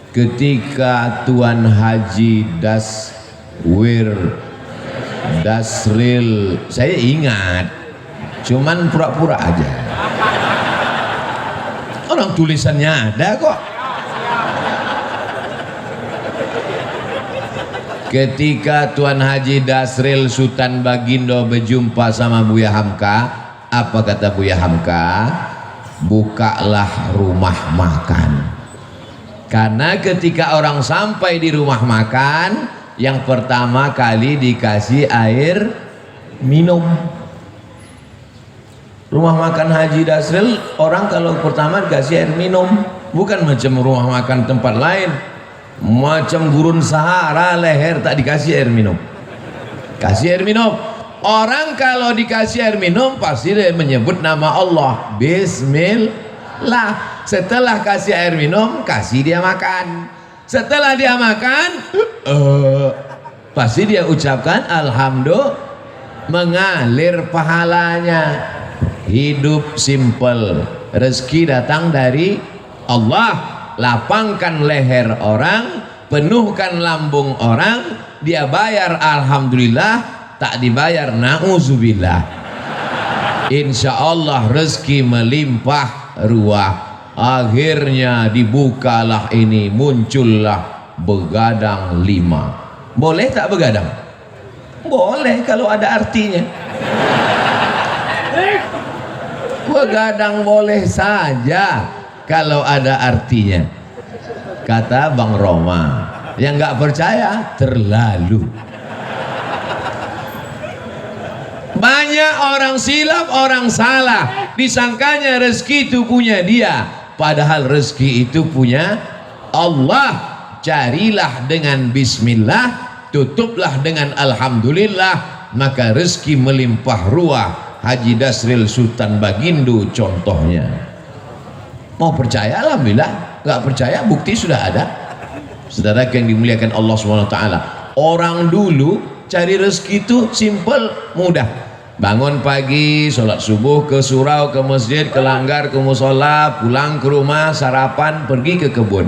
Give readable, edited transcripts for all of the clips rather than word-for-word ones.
Ketika Tuan Haji Dasril, saya ingat, cuman pura-pura aja. Orang tulisannya ada kok. Ketika Tuan Haji Dasril Sultan Bagindo berjumpa sama Buya Hamka, apa kata Buya Hamka? Bukalah rumah makan. Karena ketika orang sampai di rumah makan, yang pertama kali dikasih air minum. Rumah makan Haji Dasril, orang kalau pertama dikasih air minum, bukan macam rumah makan tempat lain, macam gurun Sahara leher tak dikasih air minum. Kasih air minum. Orang kalau dikasih air minum pasti dia menyebut nama Allah, Bismillah. Setelah kasih air minum, kasih dia makan. Setelah dia makan, pasti dia ucapkan Alhamdulillah, mengalir pahalanya. Hidup simple, rezeki datang dari Allah. Lapangkan leher orang, penuhkan lambung orang, dia bayar Alhamdulillah, tak dibayar na'udzubillah. Insya Allah rezeki melimpah ruah. Akhirnya dibukalah ini, muncullah begadang 5. Boleh tak begadang? Boleh kalau ada artinya. Begadang boleh saja kalau ada artinya. Kata Bang Roma, yang nggak percaya terlalu. Banyak orang silap, orang salah, disangkanya rezeki itu punya dia, padahal rezeki itu punya Allah. Carilah dengan bismillah, tutuplah dengan alhamdulillah, maka rezeki melimpah ruah. Haji Dasril Sultan Bagindo contohnya. Mau percaya alhamdulillah, nggak percaya bukti sudah ada. Saudara yang dimuliakan Allah SWT, orang dulu cari rezeki itu simple, mudah. Bangun pagi, sholat subuh, ke surau, ke masjid, ke langgar, ke musola, pulang ke rumah, sarapan, pergi ke kebun.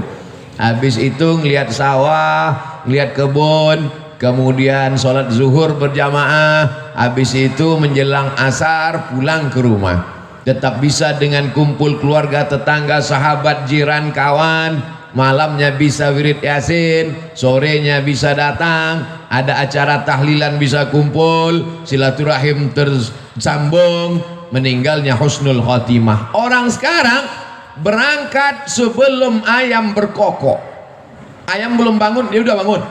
Habis itu ngelihat sawah, ngelihat kebun, kemudian sholat zuhur berjamaah. Habis itu menjelang asar pulang ke rumah. Tetap bisa dengan kumpul keluarga, tetangga, sahabat, jiran, kawan. Malamnya bisa wirid yasin, sorenya bisa datang, ada acara tahlilan bisa kumpul, silaturahim tersambung, meninggalnya husnul khotimah. Orang sekarang berangkat sebelum ayam berkokok. Ayam belum bangun, dia udah bangun.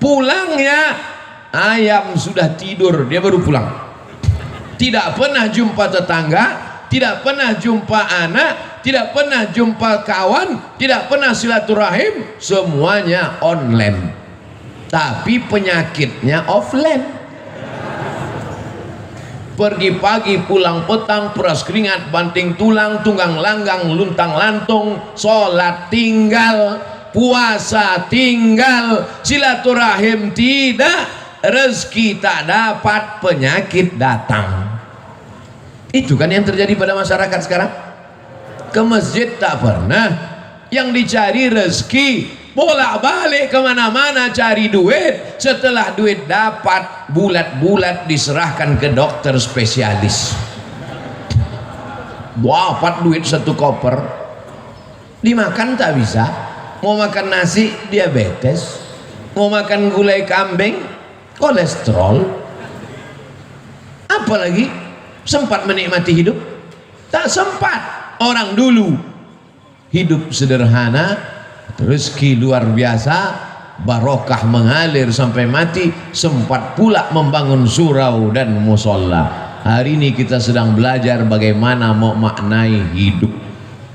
Pulangnya ayam sudah tidur, dia baru pulang. Tidak pernah jumpa tetangga, tidak pernah jumpa anak, tidak pernah jumpa kawan, tidak pernah silaturahim, semuanya online. Tapi penyakitnya offline. Pergi pagi, pulang petang, peras keringat, banting tulang, tunggang langgang, luntang lantung, sholat tinggal, puasa tinggal, silaturahim tidak, rezeki tak dapat, penyakit datang. Itu kan yang terjadi pada masyarakat sekarang. Ke masjid tak pernah, yang dicari rezeki, bolak-balik kemana-mana cari duit. Setelah duit dapat, bulat-bulat diserahkan ke dokter spesialis. Dapat duit 1 koper, dimakan tak bisa. Mau makan nasi diabetes, mau makan gulai kambing kolesterol. Apalagi sempat menikmati hidup? Tak sempat. Orang dulu hidup sederhana, rezeki luar biasa, barokah mengalir sampai mati, sempat pula membangun surau dan musola. Hari ini kita sedang belajar bagaimana mau maknai hidup.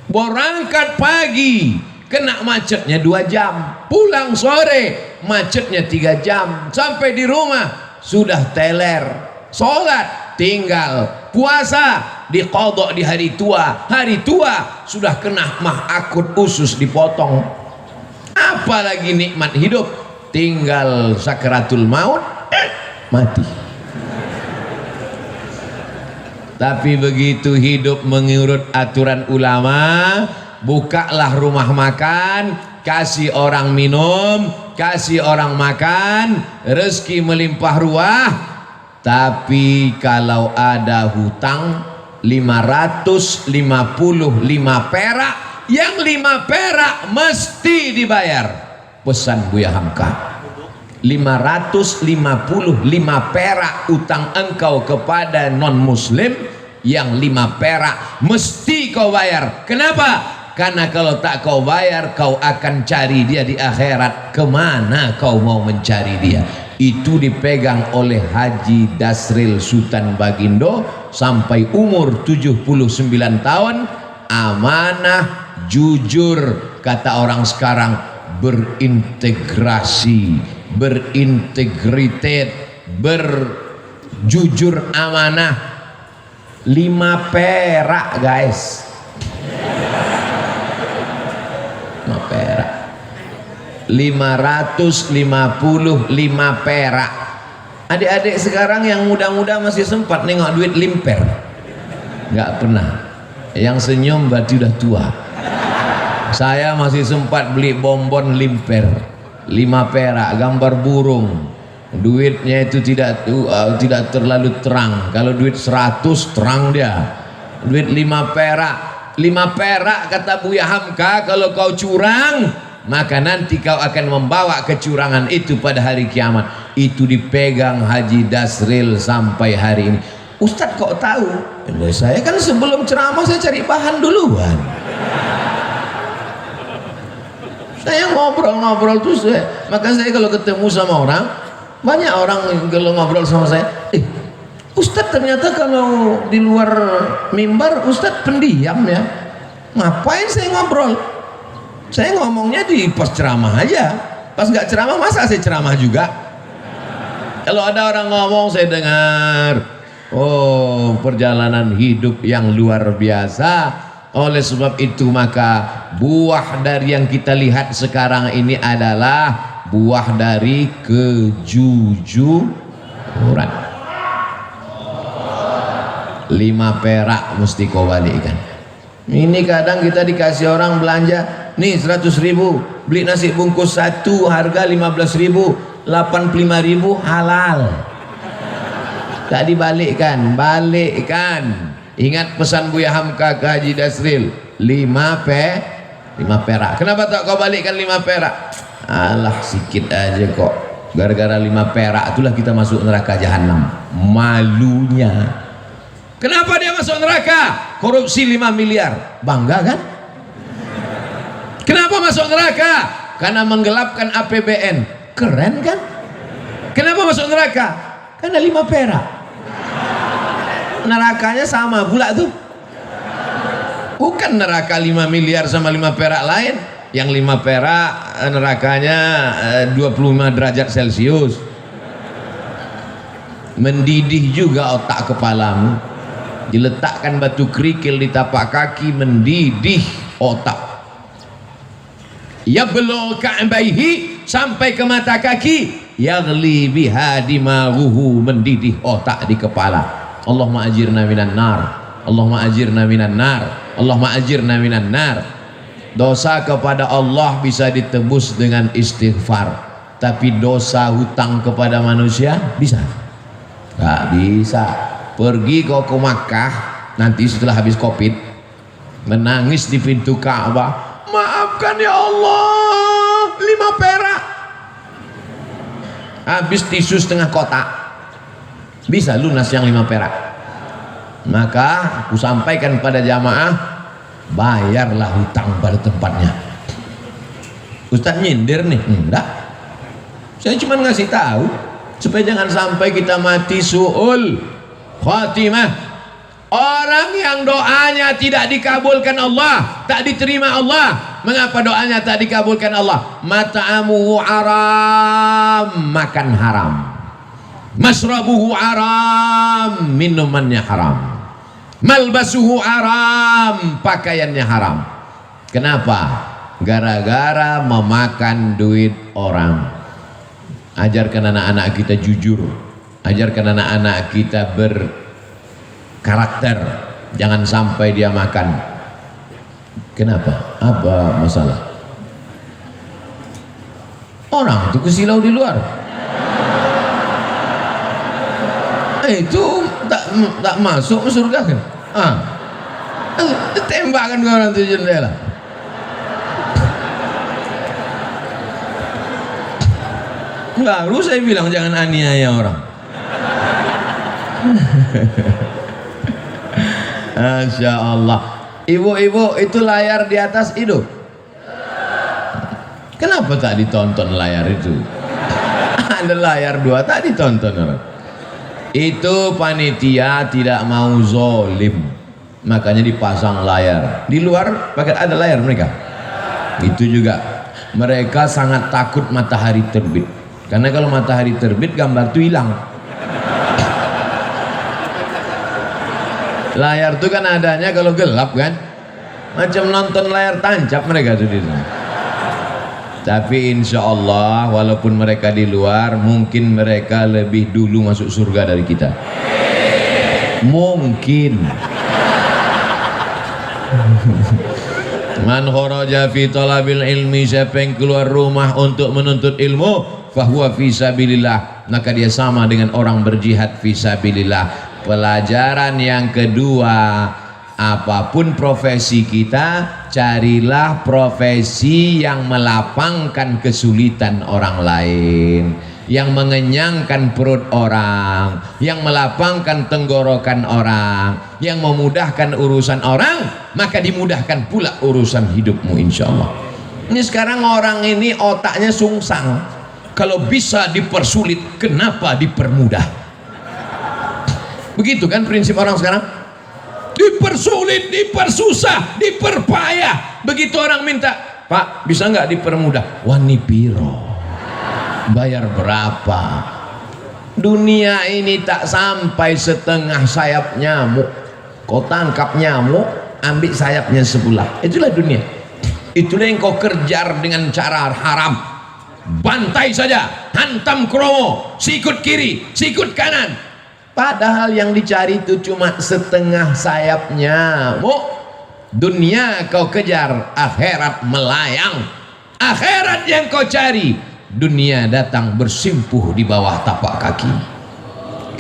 Berangkat pagi, kena macetnya 2 jam, pulang sore macetnya 3 jam, sampai di rumah sudah teler, sholat tinggal, puasa diqadha di hari tua sudah kena mah akut, usus dipotong. Apalagi nikmat hidup, tinggal sakaratul maut, mati. Tapi begitu hidup mengurut aturan ulama, bukalah rumah makan, kasih orang minum, kasih orang makan, rezeki melimpah ruah. Tapi kalau ada hutang 555 perak, yang 5 perak mesti dibayar. Pesan Buya Hamka, 555 perak utang engkau kepada non muslim, yang 5 perak mesti kau bayar. Kenapa? Karena kalau tak kau bayar, kau akan cari dia di akhirat. Kemana kau mau mencari dia? Itu dipegang oleh Haji Dasril Sultan Bagindo sampai umur 79 tahun. Amanah, jujur, kata orang sekarang, berintegrasi, berintegritet, berjujur, amanah. 5 perak guys, 5 perak, 555 perak. Adik-adik sekarang yang muda-muda masih sempat nengok duit limper? Nggak pernah. Yang senyum berarti udah tua. Saya masih sempat beli bonbon limper 5 perak, gambar burung. Duitnya itu tidak terlalu terang. Kalau duit 100 terang dia. Duit 5 perak, 5 perak kata Buya Hamka, kalau kau curang, maka nanti kau akan membawa kecurangan itu pada hari kiamat. Itu dipegang Haji Dasril sampai hari ini. Ustadz kok tahu? Saya kan sebelum ceramah saya cari bahan duluan. Saya ngobrol-ngobrol terus. Maka saya kalau ketemu sama orang, banyak orang kalau ngobrol sama saya, Ustadz ternyata kalau di luar mimbar Ustadz pendiam ya. Ngapain saya ngobrol? Saya ngomongnya di pas ceramah aja. Pas nggak ceramah masa saya ceramah juga? Kalau ada orang ngomong saya dengar. Oh, perjalanan hidup yang luar biasa. Oleh sebab itu maka buah dari yang kita lihat sekarang ini adalah buah dari kejujuran. 5 perak mesti kau balikkan. Ini kadang kita dikasih orang belanja, nih 100.000, beli nasi bungkus 1 harga 15.000, 85.000 halal. Tak dibalikkan, balikkan. Ingat pesan Buya Hamka ke Haji Dasril, 5 perak. Kenapa tak kau balikkan 5 perak? Alah sikit aja kok. Gara-gara 5 perak itulah kita masuk neraka jahanam. Malunya. Kenapa dia masuk neraka? Korupsi 5 miliar. Bangga kan? Kenapa masuk neraka? Karena menggelapkan APBN. Keren kan? Kenapa masuk neraka? Karena 5 perak. Nerakanya sama pula tuh. Bukan neraka 5 miliar sama 5 perak lain. Yang 5 perak nerakanya 25 derajat Celcius. Mendidih juga otak kepalamu. Diletakkan batu kerikil di tapak kaki, mendidih otak. Yablugh ka'baihi, sampai ke mata kaki. Yaghli biha dimaghuhu, mendidih otak di kepala. Allahumma ajirna minan nar, Allahumma ajirna minan nar, Allahumma ajirna minan nar. Dosa kepada Allah bisa ditebus dengan istighfar, tapi dosa hutang kepada manusia bisa? Gak bisa. Pergi kau ke Makkah nanti setelah habis Covid, menangis di pintu Ka'bah, maafkan ya Allah, 5 perak. Habis tisu setengah kotak, bisa lunas yang 5 perak. Maka aku sampaikan pada jamaah, bayarlah hutang pada tempatnya. Ustaz nyindir nih? Enggak, saya cuma ngasih tahu supaya jangan sampai kita mati su'ul khatimah. Orang yang doanya tidak dikabulkan Allah, tak diterima Allah. Mengapa doanya tak dikabulkan Allah? Mata'amuhu haram, makan haram. Masrabuhu haram, minumannya haram. Malbasuhu haram, pakaiannya haram. Kenapa? Gara-gara memakan duit orang. Ajarkan anak-anak kita jujur. Ajarkan anak-anak kita berkarakter. Jangan sampai dia makan Kenapa? Apa masalah? Orang itu kesilau di luar. Itu tak masuk surga kan? Tembakan ke orang itu jendela. Baru saya bilang jangan aniaya orang. Masya Allah. Ibu-ibu, itu layar di atas hidup. Kenapa tak ditonton layar itu? Ada layar 2 tak ditonton orang. Itu panitia tidak mau zolim, makanya dipasang layar. Di luar pakai ada layar mereka. Itu juga mereka sangat takut matahari terbit, karena kalau matahari terbit gambar itu hilang. Layar itu kan adanya kalau gelap kan, macam nonton layar tancap mereka tuh di sana. Tapi insya Allah walaupun mereka di luar, mungkin mereka lebih dulu masuk surga dari kita. Mungkin. Man kharaja fi talabil ilmi, siapa yang keluar rumah untuk menuntut ilmu, fahuwa fi sabilillah, maka dia sama dengan orang berjihad fi sabilillah. Pelajaran yang kedua, apapun profesi kita, carilah profesi yang melapangkan kesulitan orang lain, yang mengenyangkan perut orang, yang melapangkan tenggorokan orang, yang memudahkan urusan orang, maka dimudahkan pula urusan hidupmu insya Allah. Ini sekarang orang ini otaknya sungsang, kalau bisa dipersulit kenapa dipermudah? Begitu kan prinsip orang sekarang, dipersulit, dipersusah, diperpayah. Begitu orang minta, Pak bisa nggak dipermudah? Wani piro, bayar berapa? Dunia ini tak sampai setengah sayap nyamuk. Kau tangkap nyamuk, ambil sayapnya sebelah. Itulah dunia. Itulah yang kau kejar dengan cara haram. Bantai saja, hantam kromo, sikut kiri, sikut kanan. Padahal yang dicari itu cuma setengah sayap nyamuk. Dunia kau kejar, akhirat melayang. Akhirat yang kau cari, dunia datang bersimpuh di bawah tapak kaki.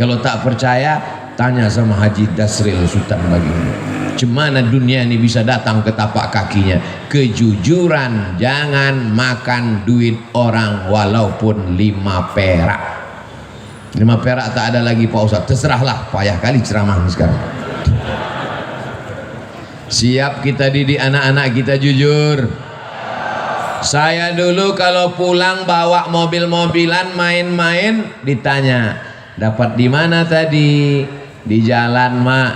Kalau tak percaya, tanya sama Haji Dasril Sultan Baginda, cemana dunia ini bisa datang ke tapak kakinya? Kejujuran, jangan makan duit orang walaupun 5 perak. 5 perak tak ada lagi Pak Ustaz, terserahlah, payah kali ceramah sekarang. Siap kita didik anak-anak kita jujur. Saya dulu kalau pulang bawa mobil-mobilan main-main, ditanya, dapat di mana tadi? Di jalan mak.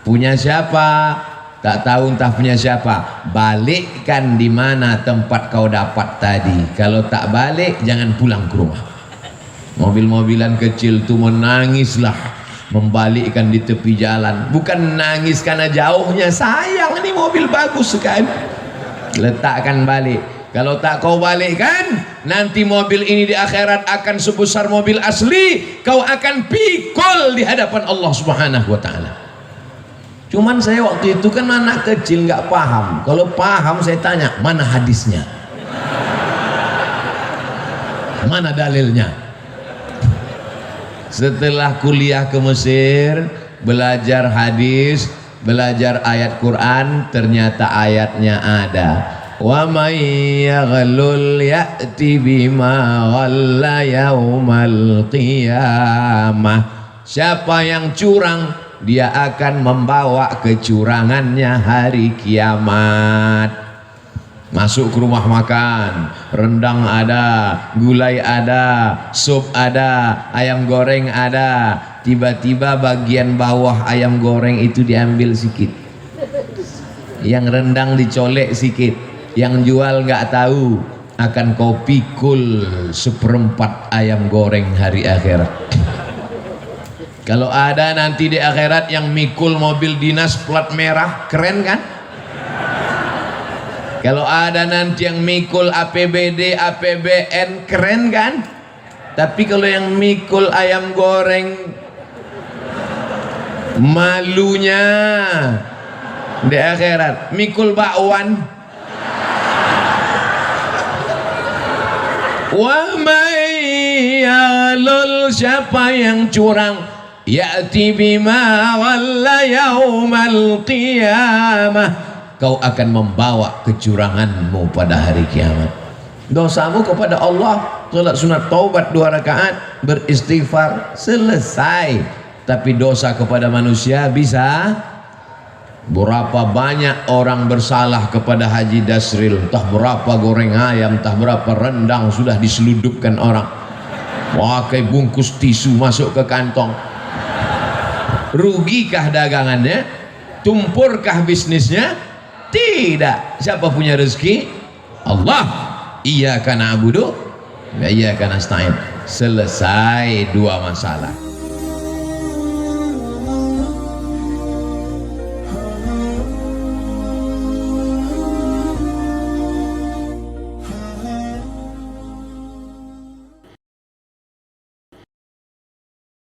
Punya siapa? Tak tahu entah punya siapa. Balikkan di mana tempat kau dapat tadi. Kalau tak balik jangan pulang ke rumah. Mobil-mobilan kecil tuh menangislah membalikkan di tepi jalan. Bukan nangis karena jauhnya, sayang ini mobil bagus sekali, letakkan balik. Kalau tak kau balikkan, nanti mobil ini di akhirat akan sebesar mobil asli, kau akan pikul di hadapan Allah Subhanahu wa ta'ala. Cuman saya waktu itu kan anak kecil nggak paham. Kalau paham saya tanya, mana hadisnya, mana dalilnya. Setelah kuliah ke Mesir, belajar hadis, belajar ayat Quran, ternyata ayatnya ada. Wa may yaghlul ya'ti bima ghalla yaumal qiyamah. Siapa yang curang, dia akan membawa kecurangannya hari kiamat. Masuk ke rumah makan, rendang ada, gulai ada, sup ada, ayam goreng ada. Tiba-tiba bagian bawah ayam goreng itu diambil sikit, yang rendang dicolek sikit, yang jual nggak tahu, akan kau pikul 1/4 ayam goreng hari akhirat. Kalau ada nanti di akhirat yang mikul mobil dinas plat merah, keren kan? Kalau ada nanti yang mikul APBD, APBN, keren kan? Tapi kalau yang mikul ayam goreng, malunya Di akhirat mikul bakwan. Wa mayyalul, siapa yang curang, ya'ti bima walla yaumal qiyamah, kau akan membawa kecuranganmu pada hari kiamat. Dosamu kepada Allah, salat sunat taubat 2 rakaat, beristighfar, selesai. Tapi dosa kepada manusia bisa. Berapa banyak orang bersalah kepada Haji Dasril, entah berapa goreng ayam, entah berapa rendang sudah diseludupkan orang, pakai bungkus tisu masuk ke kantong. Rugikah dagangannya? Tumpurkah bisnisnya? Tidak. Siapa punya rezeki? Allah. Iyyaka na'budu wa iyyaka nasta'in. Selesai 2 masalah.